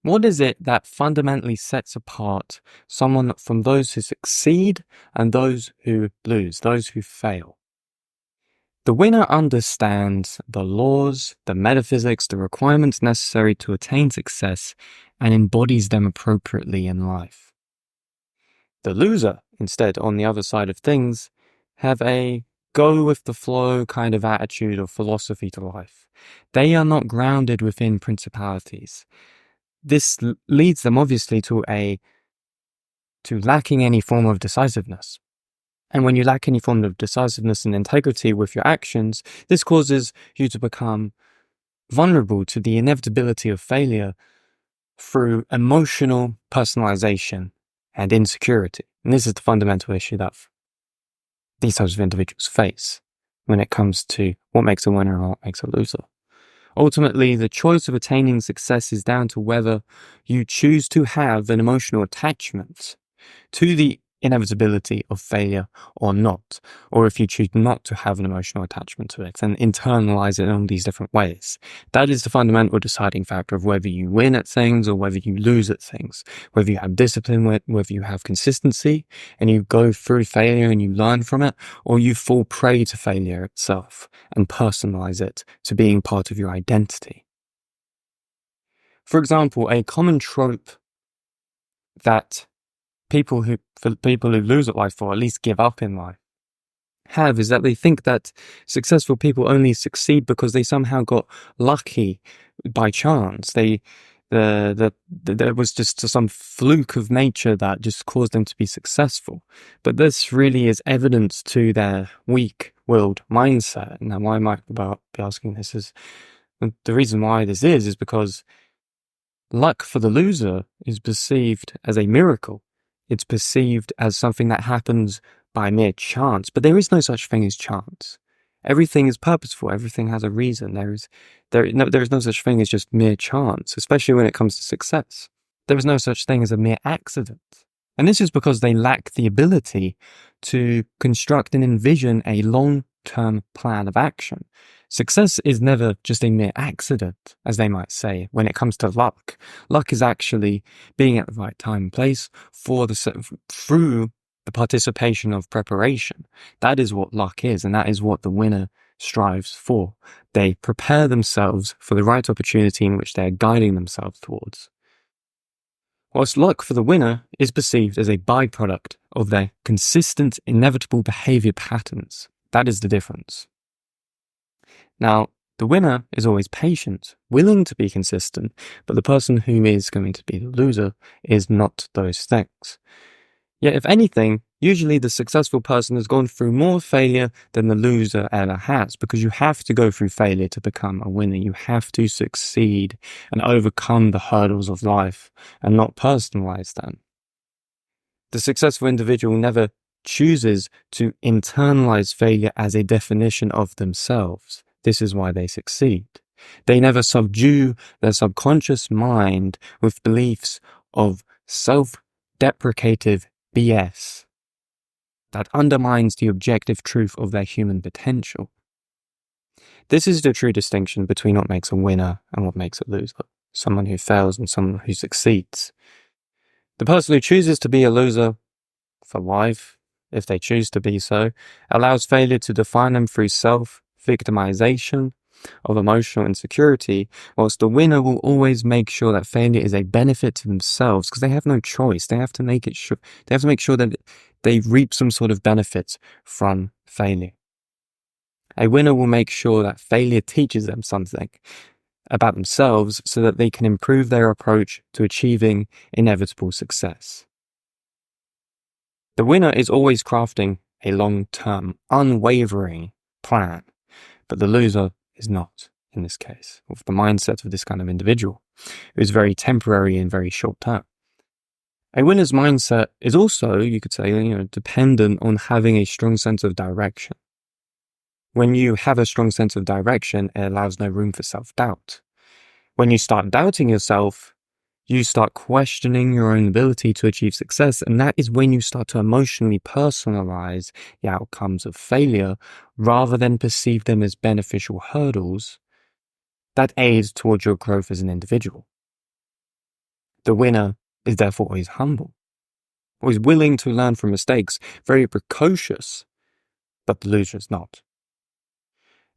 What is it that fundamentally sets apart someone from those who succeed and those who lose, those who fail? The winner understands the laws, the metaphysics, the requirements necessary to attain success, and embodies them appropriately in life. The loser, instead, on the other side of things, have a go with the flow kind of attitude or philosophy to life. They are not grounded within principalities. This leads them obviously to lacking any form of decisiveness. And when you lack any form of decisiveness and integrity with your actions, this causes you to become vulnerable to the inevitability of failure through emotional personalization and insecurity. And this is the fundamental issue that these types of individuals face when it comes to what makes a winner or what makes a loser. Ultimately, the choice of attaining success is down to whether you choose to have an emotional attachment to the inevitability of failure or not, or if you choose not to have an emotional attachment to it and internalize it in all these different ways. That is the fundamental deciding factor of whether you win at things or whether you lose at things, whether you have discipline, whether you have consistency and you go through failure and you learn from it, or you fall prey to failure itself and personalize it to being part of your identity. For example, a common trope that people who lose at life or at least give up in life is that they think that successful people only succeed because they somehow got lucky by chance. There was just some fluke of nature that just caused them to be successful. But this really is evidence to their weak-willed mindset. Now, why am I about be asking this? Is the reason why this is because luck for the loser is perceived as a miracle. It's perceived as something that happens by mere chance, but there is no such thing as chance. Everything is purposeful. Everything has a reason. There is no such thing as just mere chance, especially when it comes to success. There is no such thing as a mere accident. And this is because they lack the ability to construct and envision a long-term plan of action. Success is never just a mere accident, as they might say, when it comes to luck. Luck is actually being at the right time and place through the participation of preparation. That is what luck is, and that is what the winner strives for. They prepare themselves for the right opportunity in which they are guiding themselves towards. Whilst luck for the winner is perceived as a byproduct of their consistent, inevitable behavior patterns. That is the difference. Now, the winner is always patient, willing to be consistent, but the person who is going to be the loser is not those things. Yet, if anything, usually the successful person has gone through more failure than the loser ever has, because you have to go through failure to become a winner. You have to succeed and overcome the hurdles of life and not personalize them. The successful individual never chooses to internalize failure as a definition of themselves. This is why they succeed. They never subdue their subconscious mind with beliefs of self-deprecative BS that undermines the objective truth of their human potential. This is the true distinction between what makes a winner and what makes a loser, someone who fails and someone who succeeds. The person who chooses to be a loser for life, if they choose to be so, allows failure to define them through self-victimization of emotional insecurity, whilst the winner will always make sure that failure is a benefit to themselves because they have no choice. They have to make sure that they reap some sort of benefit from failure. A winner will make sure that failure teaches them something about themselves so that they can improve their approach to achieving inevitable success. The winner is always crafting a long-term, unwavering plan, but the loser is not, in this case, with the mindset of this kind of individual, who is very temporary and very short-term. A winner's mindset is also, you could say, dependent on having a strong sense of direction. When you have a strong sense of direction, it allows no room for self-doubt. When you start doubting yourself, you start questioning your own ability to achieve success, and that is when you start to emotionally personalize the outcomes of failure rather than perceive them as beneficial hurdles that aid towards your growth as an individual. The winner is therefore always humble, always willing to learn from mistakes, very precocious, but the loser is not.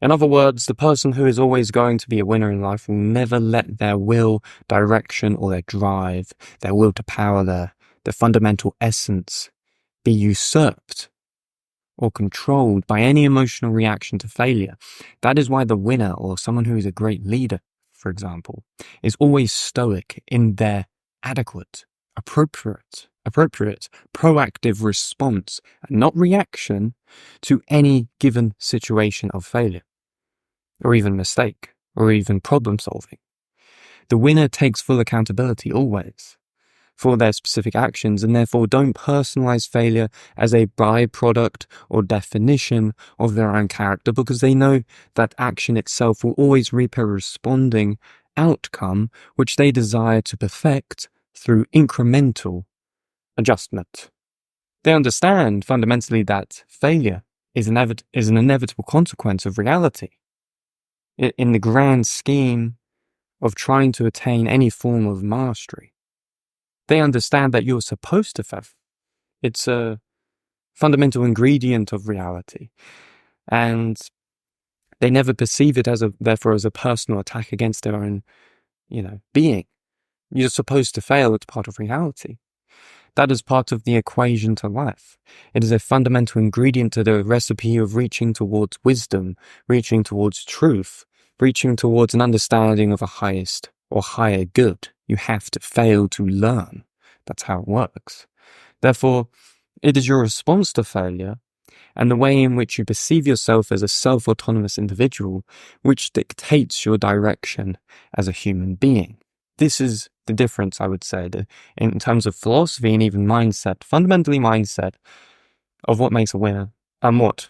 In other words, the person who is always going to be a winner in life will never let their will, direction, or their drive, their will to power, their fundamental essence be usurped or controlled by any emotional reaction to failure. That is why the winner, or someone who is a great leader, for example, is always stoic in their adequate, appropriate, proactive response, and not reaction to any given situation of failure, or even mistake, or even problem solving. The winner takes full accountability always for their specific actions, and therefore don't personalize failure as a byproduct or definition of their own character, because they know that action itself will always reap a responding outcome which they desire to perfect through incremental adjustment. They understand fundamentally that failure is an inevitable consequence of reality. In the grand scheme of trying to attain any form of mastery, they understand that you're supposed to fail. It's a fundamental ingredient of reality. And they never perceive it therefore as a personal attack against their own, being. You're supposed to fail. It's part of reality. That is part of the equation to life. It is a fundamental ingredient to the recipe of reaching towards wisdom, reaching towards truth, reaching towards an understanding of a highest or higher good. You have to fail to learn. That's how it works. Therefore, it is your response to failure and the way in which you perceive yourself as a self-autonomous individual which dictates your direction as a human being. This is the difference, I would say, in terms of philosophy and even mindset, fundamentally mindset, of what makes a winner and what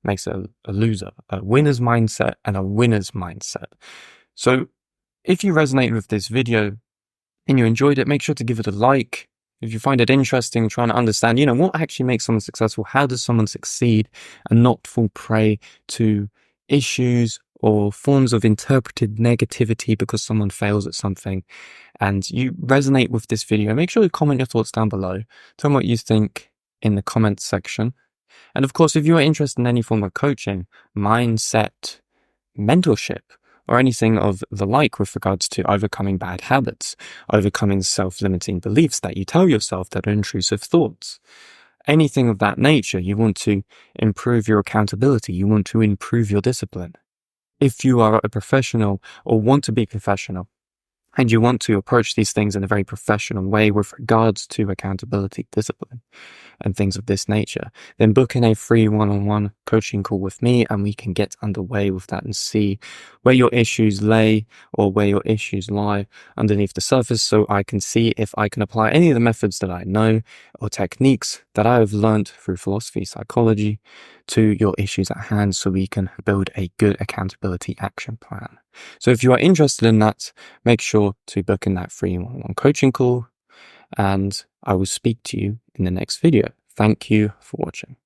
makes a loser, a winner's mindset and a winner's mindset. So if you resonate with this video and you enjoyed it, make sure to give it a like. If you find it interesting, trying to understand, what actually makes someone successful, how does someone succeed and not fall prey to issues or forms of interpreted negativity because someone fails at something, and you resonate with this video, make sure to comment your thoughts down below. Tell me what you think in the comments section. And of course, if you are interested in any form of coaching, mindset, mentorship, or anything of the like with regards to overcoming bad habits, overcoming self-limiting beliefs that you tell yourself that are intrusive thoughts, anything of that nature, you want to improve your accountability, you want to improve your discipline. If you are a professional or want to be professional, and you want to approach these things in a very professional way with regards to accountability, discipline, and things of this nature, then book in a free one-on-one coaching call with me and we can get underway with that and see where your issues lay or where your issues lie underneath the surface, so I can see if I can apply any of the methods that I know or techniques that I have learned through philosophy, psychology, to your issues at hand, so we can build a good accountability action plan. So if you are interested in that, make sure to book in that free one-on-one coaching call, and I will speak to you in the next video. Thank you for watching.